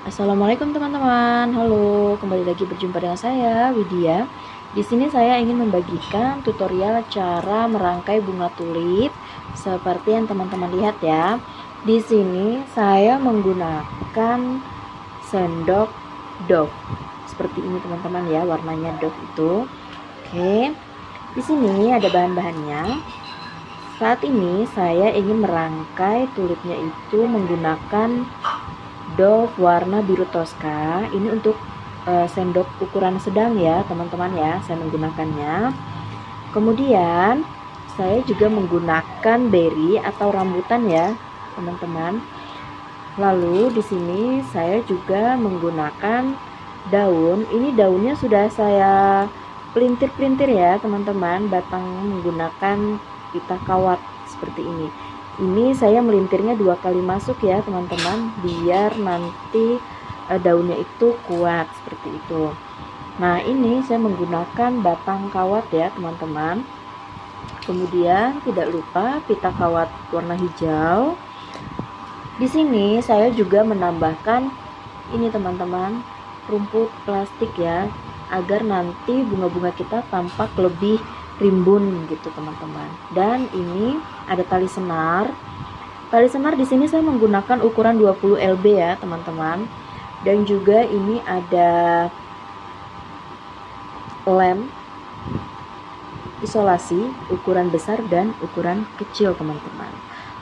Assalamualaikum teman-teman. Halo, kembali lagi berjumpa dengan saya Widya. Di sini saya ingin membagikan tutorial cara merangkai bunga tulip seperti yang teman-teman lihat ya. Di sini saya menggunakan sendok Dove. Seperti ini teman-teman ya, warnanya Dove itu. Oke. Di sini ada bahan-bahannya. Saat ini saya ingin merangkai tulipnya itu menggunakan Dove warna biru Tosca. Ini untuk sendok ukuran sedang ya teman-teman ya, saya menggunakannya. Kemudian saya juga menggunakan berry atau rambutan ya teman-teman. Lalu di sini saya juga menggunakan daun. Ini daunnya sudah saya pelintir-pelintir ya teman-teman, batang menggunakan pita kawat seperti ini. Ini saya melintirnya 2 kali masuk ya teman-teman, biar nanti daunnya itu kuat seperti itu. Nah ini saya menggunakan batang kawat ya teman-teman. Kemudian tidak lupa pita kawat warna hijau. Di sini saya juga menambahkan ini teman-teman, rumput plastik ya, agar nanti bunga-bunga kita tampak lebih rimbun gitu teman-teman. Dan ini ada tali senar. Tali senar di sini saya menggunakan ukuran 20 lb ya teman-teman. Dan juga ini ada lem isolasi ukuran besar dan ukuran kecil teman-teman.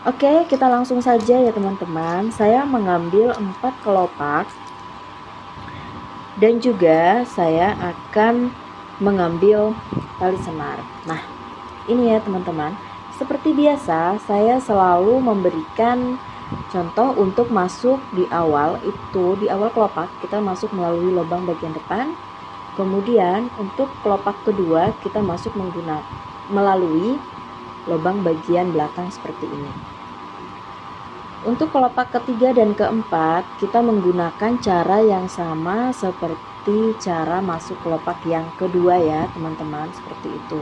Oke, kita langsung saja ya teman-teman. Saya mengambil 4 kelopak dan juga saya akan mengambil tali senar. Nah ini ya teman-teman, seperti biasa saya selalu memberikan contoh untuk masuk di awal. Itu di awal kelopak kita masuk melalui lubang bagian depan, kemudian untuk kelopak kedua kita masuk melalui lubang bagian belakang seperti ini. Untuk kelopak ketiga dan keempat kita menggunakan cara yang sama seperti cara masuk kelopak yang kedua ya teman-teman, seperti itu.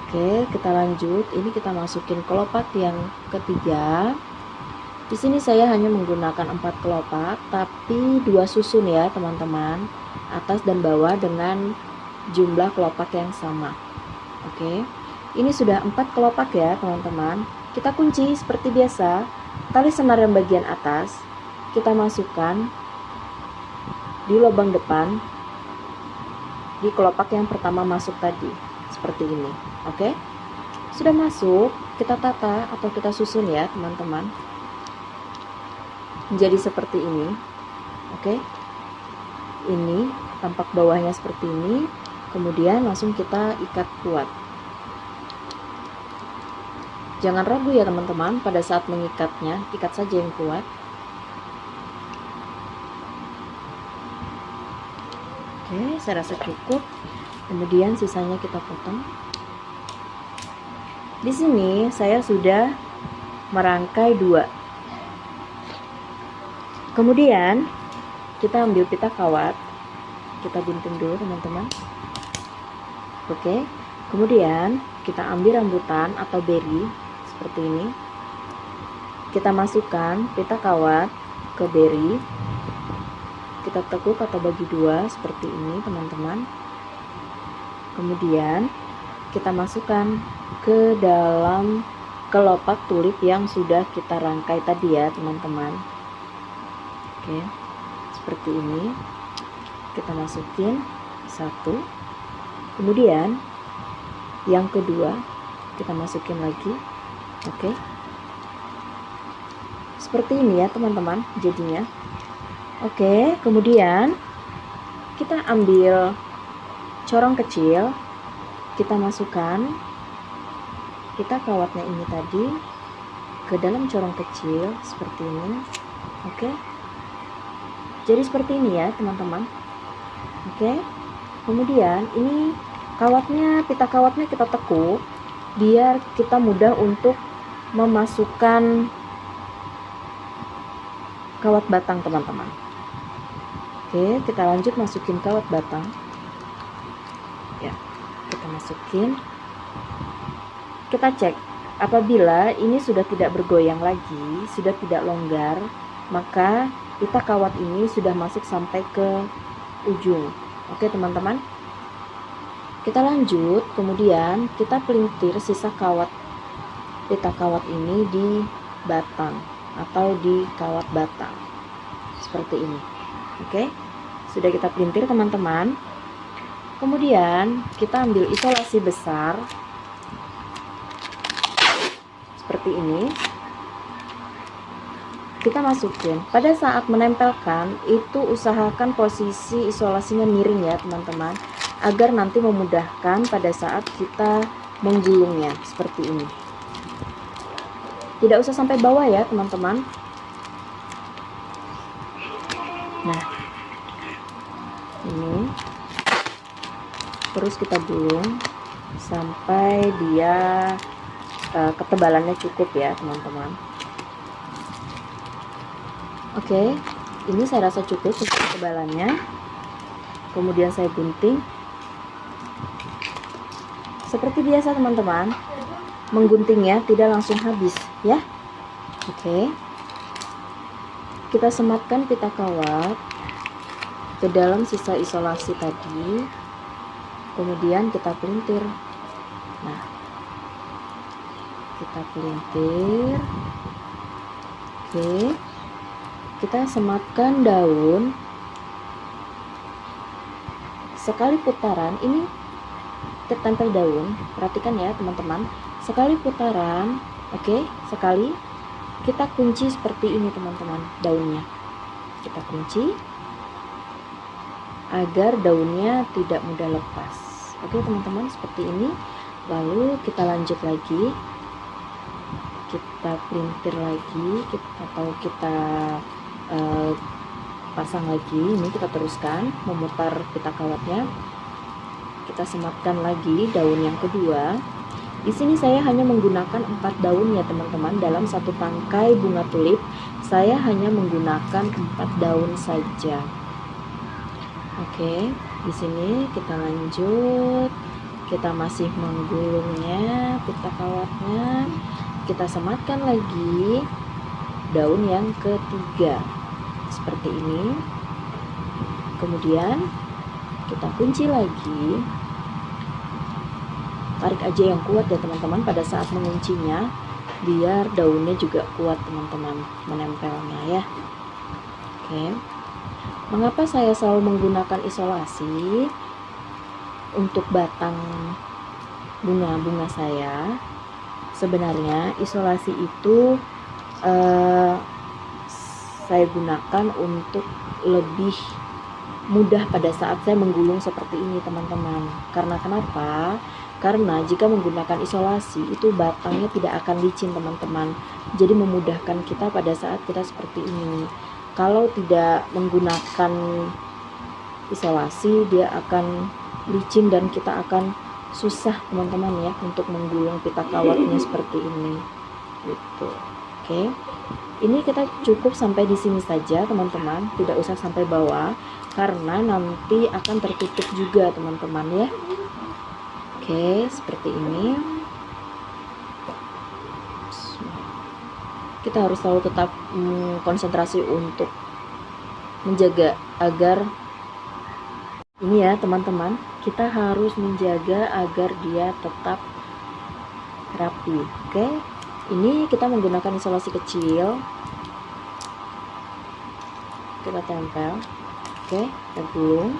Oke, kita lanjut. Ini kita masukin kelopak yang ketiga. Di sini saya hanya menggunakan 4 kelopak tapi 2 susun ya teman-teman, atas dan bawah dengan jumlah kelopak yang sama. Oke, ini sudah 4 kelopak ya teman-teman. Kita kunci seperti biasa. Tali senar yang bagian atas kita masukkan di lubang depan di kelopak yang pertama masuk tadi, seperti ini. Oke, sudah masuk, kita tata atau kita susun ya teman-teman, menjadi seperti ini. Oke, ini tampak bawahnya seperti ini. Kemudian langsung kita ikat kuat. Jangan ragu ya teman-teman, pada saat mengikatnya, ikat saja yang kuat. Oke, saya rasa cukup. Kemudian sisanya kita potong. Di sini saya sudah merangkai 2. Kemudian kita ambil pita kawat, kita gunting dulu teman-teman. Oke, kemudian kita ambil rambutan atau berry seperti ini. Kita masukkan pita kawat ke berry, kita tekuk atau bagi 2 seperti ini teman-teman. Kemudian kita masukkan ke dalam kelopak tulip yang sudah kita rangkai tadi ya teman-teman. Oke, seperti ini. Kita masukin 1, kemudian yang kedua kita masukin lagi. Oke, seperti ini ya teman-teman jadinya. Oke, kemudian kita ambil corong kecil, kita masukkan pita kawatnya ini tadi ke dalam corong kecil seperti ini. Oke, jadi seperti ini ya teman-teman. Oke, kemudian ini kawatnya, pita kawatnya kita tekuk biar kita mudah untuk memasukkan kawat batang teman-teman. Oke, kita lanjut masukin kawat batang ya, kita masukin. Kita cek apabila ini sudah tidak bergoyang lagi, sudah tidak longgar, maka pita kawat ini sudah masuk sampai ke ujung. Oke teman-teman, kita lanjut. Kemudian kita pelintir sisa kawat pita kawat ini di batang atau di kawat batang seperti ini. Oke, sudah kita pelintir teman-teman. Kemudian kita ambil isolasi besar seperti ini, kita masukin. Pada saat menempelkan itu usahakan posisi isolasinya miring ya teman-teman, agar nanti memudahkan pada saat kita menggulungnya seperti ini. Tidak usah sampai bawah ya teman-teman. Nah, ini terus kita gulung sampai dia ketebalannya cukup ya teman-teman. Oke, ini saya rasa cukup untuk ketebalannya. Kemudian saya gunting seperti biasa teman-teman. Mengguntingnya tidak langsung habis ya. Oke, kita sematkan pita kawat ke dalam sisa isolasi tadi, kemudian kita pelintir. Nah, kita pelintir. Oke, kita sematkan daun sekali putaran. Ini tertempel daun, perhatikan ya teman-teman, sekali putaran. Oke, sekali kita kunci seperti ini teman-teman, daunnya kita kunci agar daunnya tidak mudah lepas. Oke teman-teman, seperti ini. Lalu kita lanjut lagi, kita pelintir lagi, kita pasang lagi. Ini kita teruskan memutar pita kawatnya. Kita sematkan lagi daun yang kedua. Di sini saya hanya menggunakan 4 daun ya teman-teman. Dalam satu tangkai bunga tulip saya hanya menggunakan 4 daun saja. Oke, di sini kita lanjut. Kita masih menggulungnya pita kawatnya. Kita sematkan lagi daun yang ketiga seperti ini. Kemudian kita kunci lagi. Tarik aja yang kuat ya teman-teman pada saat menguncinya, biar daunnya juga kuat teman-teman menempelnya ya. Oke, mengapa saya selalu menggunakan isolasi untuk batang bunga-bunga saya? Sebenarnya isolasi itu saya gunakan untuk lebih mudah pada saat saya menggulung seperti ini teman-teman. Karena kenapa? Karena jika menggunakan isolasi itu batangnya tidak akan licin teman-teman. Jadi memudahkan kita pada saat kita seperti ini. Kalau tidak menggunakan isolasi dia akan licin dan kita akan susah teman-teman ya untuk menggulung pita kawatnya seperti ini. Gitu. Oke. Ini kita cukup sampai di sini saja teman-teman, tidak usah sampai bawah karena nanti akan tertutup juga teman-teman ya. Oke, seperti ini. Kita harus selalu tetap konsentrasi untuk menjaga agar ini ya teman-teman, kita harus menjaga agar dia tetap rapi. Oke, ini kita menggunakan isolasi kecil. Kita tempel. Oke, kita gulung.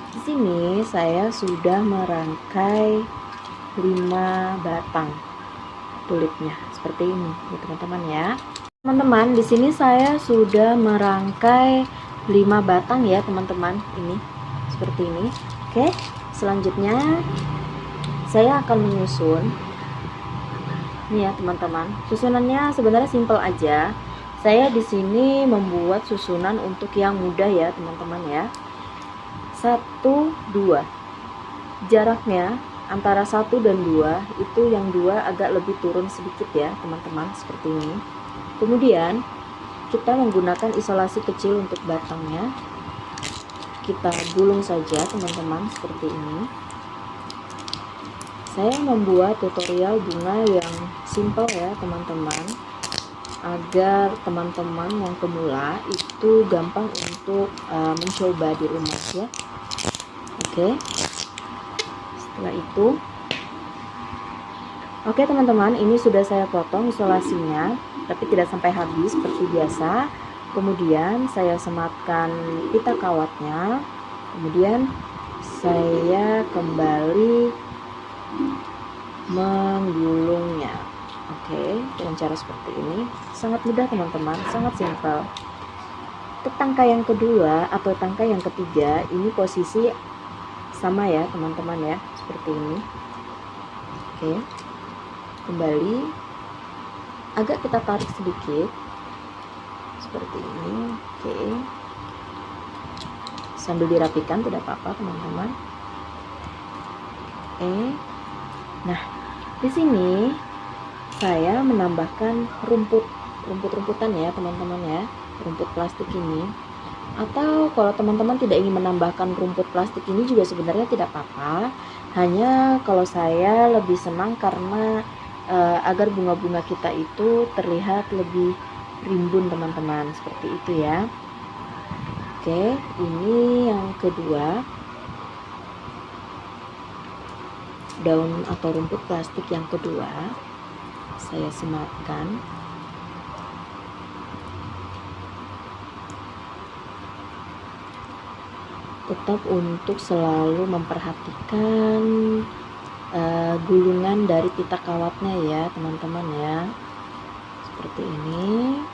Di sini saya sudah merangkai 5 batang tulipnya seperti ini, teman-teman ya. Teman-teman, di sini saya sudah merangkai 5 batang ya, teman-teman. Ini seperti ini. Oke, selanjutnya saya akan menyusun. Ini ya, teman-teman. Susunannya sebenarnya simple aja. Saya di sini membuat susunan untuk yang mudah ya, teman-teman ya. 1, 2 jaraknya antara 1 dan 2 itu yang 2 agak lebih turun sedikit ya teman-teman, seperti ini. Kemudian kita menggunakan isolasi kecil untuk batangnya, kita gulung saja teman-teman seperti ini. Saya membuat tutorial bunga yang simple ya teman-teman. agar teman-teman yang pemula itu gampang untuk mencoba di rumah ya. Oke. Setelah itu, oke teman-teman, ini sudah saya potong isolasinya, tapi tidak sampai habis seperti biasa. Kemudian saya sematkan pita kawatnya. Kemudian saya kembali menggulungnya. Oke, dengan cara seperti ini. Sangat mudah teman-teman, sangat simpel. Untuk tangkai yang kedua atau tangkai yang ketiga, ini posisi sama ya teman-teman ya, seperti ini. Oke, kembali agak kita tarik sedikit seperti ini. Oke, sambil dirapikan tidak apa-apa teman-teman. Oke, nah di sini saya menambahkan rumput-rumputan ya teman-teman ya, rumput plastik ini. Atau kalau teman-teman tidak ingin menambahkan rumput plastik ini juga sebenarnya tidak apa-apa. Hanya kalau saya lebih senang karena agar bunga-bunga kita itu terlihat lebih rimbun teman-teman, seperti itu ya. Oke, ini yang kedua, daun atau rumput plastik yang kedua saya sematkan. Tetap untuk selalu memperhatikan gulungan dari pita kawatnya ya teman-teman ya, seperti ini.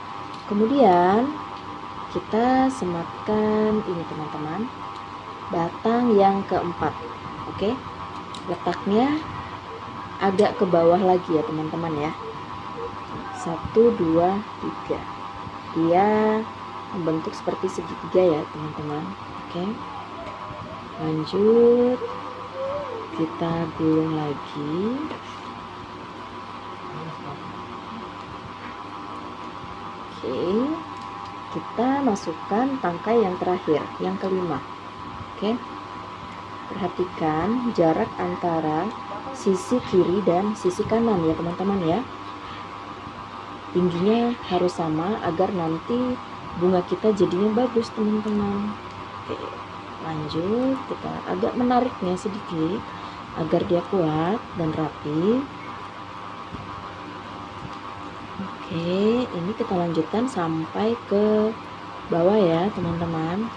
Kemudian kita sematkan ini teman-teman, batang yang keempat. Oke, letaknya agak ke bawah lagi ya teman-teman ya, 1, 2, 3. Dia membentuk seperti segitiga ya teman-teman. Oke, lanjut kita gulung lagi. Oke, kita masukkan tangkai yang terakhir, yang kelima. Oke, perhatikan jarak antara sisi kiri dan sisi kanan ya teman-teman ya. Tingginya harus sama agar nanti bunga kita jadinya bagus teman-teman. Oke, lanjut kita agak menariknya sedikit agar dia kuat dan rapi. Oke, ini kita lanjutkan sampai ke bawah ya teman-teman.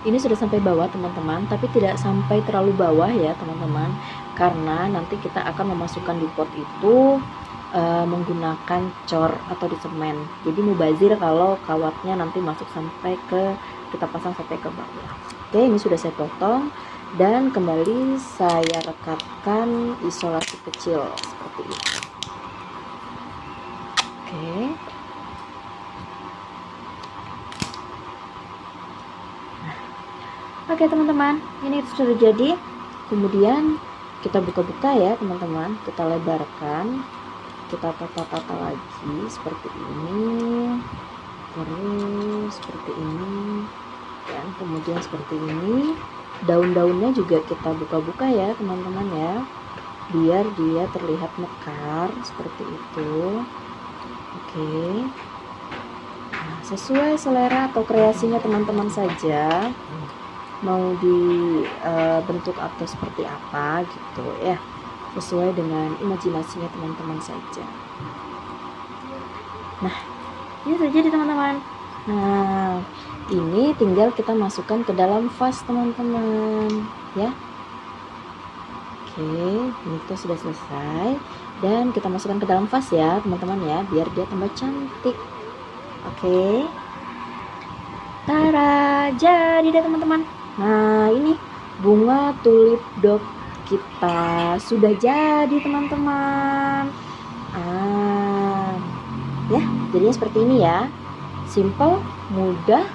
Ini sudah sampai bawah teman-teman, tapi tidak sampai terlalu bawah ya teman-teman, karena nanti kita akan memasukkan di pot itu menggunakan cor atau di semen. Jadi mubazir kalau kawatnya nanti masuk sampai ke, kita pasang sampai ke bawah. Oke, ini sudah saya potong dan kembali saya rekatkan isolasi kecil seperti itu. Oke. Oke teman-teman, ini sudah jadi. Kemudian kita buka-buka ya teman-teman, kita lebarkan, kita tata-tata lagi seperti ini, terus seperti ini, dan kemudian seperti ini. Daun-daunnya juga kita buka-buka ya teman-teman ya, biar dia terlihat mekar seperti itu. Oke, nah, sesuai selera atau kreasinya teman-teman saja, mau dibentuk atau seperti apa gitu ya, sesuai dengan imajinasinya teman-teman saja. Nah, ini sudah jadi teman-teman. Nah, ini tinggal kita masukkan ke dalam vas teman-teman ya. Oke, ini tuh sudah selesai dan kita masukkan ke dalam vas ya teman-teman ya, biar dia tambah cantik. Oke, tara, jadi deh teman-teman. Nah, ini bunga tulip dog kita sudah jadi teman-teman. Ya, jadinya seperti ini ya. Simple, mudah,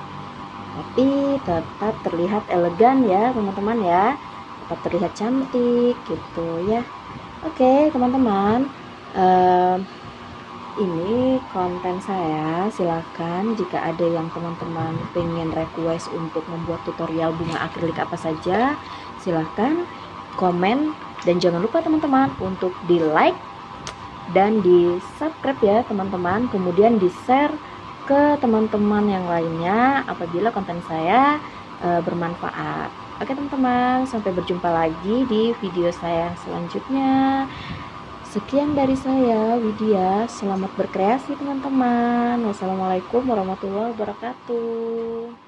tapi tetap terlihat elegan ya teman-teman ya. Tetap terlihat cantik gitu ya. Oke teman-teman, ini konten saya. Silakan jika ada yang teman-teman pengen request untuk membuat tutorial bunga akrilik apa saja, Silahkan komen, dan jangan lupa teman-teman untuk di like dan di subscribe ya teman-teman, kemudian di share ke teman-teman yang lainnya apabila konten saya bermanfaat. Oke teman-teman, sampai berjumpa lagi di video saya selanjutnya. Sekian dari saya, Widya. Selamat berkreasi teman-teman. Wassalamualaikum warahmatullahi wabarakatuh.